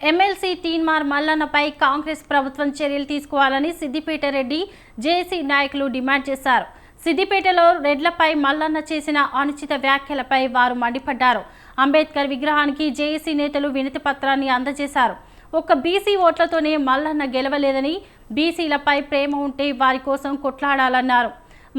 MLC Teenmar మల్లన్నపై Congress ప్రభుత్వం చర్యలు తీసుకోవాలని సిద్దిపేట రెడ్డి జేఏసీ నాయకులు డిమాండ్ చేశారు. సిద్దిపేటలో రెడ్లపై మల్లన్న చేసిన అనుచిత వ్యాఖ్యలపై వారు మండిపడ్డారు. అంబేద్కర్ విగ్రహానికి జేఏసీ నేతలు వినతి పత్రాన్ని అందజేశారు. ఒక్క బీసీ ఓట్లతోనే మల్లన్న గెలవలేదని, బీసీలపై ప్రేమ ఉంటే వారి కోసం కొట్లాడాలన్నారు.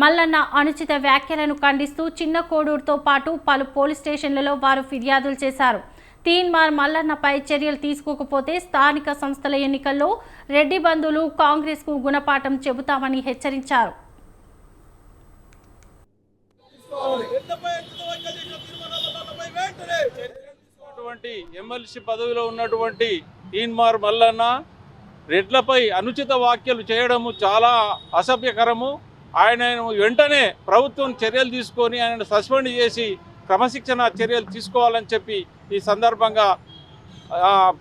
మల్లన్న అనుచిత వ్యాఖ్యలను ఖండిస్తూ చిన్న కోడూరుతో పాటు పలు పోలీస్ స్టేషన్లలో వారు ఫిర్యాదులు చేశారు. తీన్మార్ మల్లన్నపై చర్యలు తీసుకోకపోతే స్థానిక సంస్థల ఎన్నికల్లో రెడ్డి బంధువులు కాంగ్రెస్కు గుణపాఠం చెబుతామని హెచ్చరించారు. ఎమ్మెల్సీ పదవిలో ఉన్నటువంటి తీన్మార్ మల్లన్న రెడ్లపై అనుచిత వ్యాఖ్యలు చేయడము చాలా అసభ్యకరము. ఆయన వెంటనే ప్రభుత్వం చర్యలు తీసుకొని ఆయన సస్పెండ్ చేసి క్రమశిక్షణ చర్యలు తీసుకోవాలని చెప్పి ఈ సందర్భంగా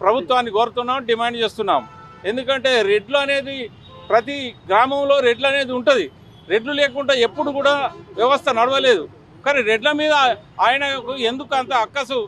ప్రభుత్వాన్ని కోరుతున్నాం, డిమాండ్ చేస్తున్నాం. ఎందుకంటే రెడ్లు అనేది ప్రతి గ్రామంలో రెడ్లు అనేది ఉంటుంది. రెడ్లు లేకుండా ఎప్పుడు కూడా వ్యవస్థ నడవలేదు. కానీ రెడ్ల మీద ఆయనకు ఎందుకు అంత అక్కసు?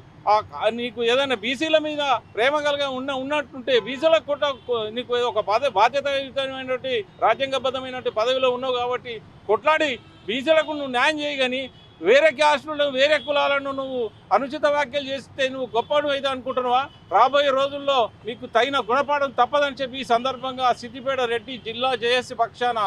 నీకు ఏదైనా బీసీల మీద ప్రేమ కలిగా ఉన్నట్టుంటే బీసీలకు కూడా నీకు ఒక బాధ్యతాయుతమైనటువంటి రాజ్యాంగబద్ధమైనటువంటి పదవిలో ఉన్నావు కాబట్టి కొట్లాడి బీసీలకు నువ్వు న్యాయం చేయి. కానీ వేరే క్యాస్టులను వేరే కులాలను నువ్వు అనుచిత వ్యాఖ్యలు చేస్తే నువ్వు గొప్పడు అయితే అనుకుంటున్నావా? రాబోయే రోజుల్లో నీకు తగిన గుణపాఠం తప్పదని చెప్పి ఈ సందర్భంగా సిద్దిపేట రెడ్డి జిల్లా జేఏసీ పక్షాన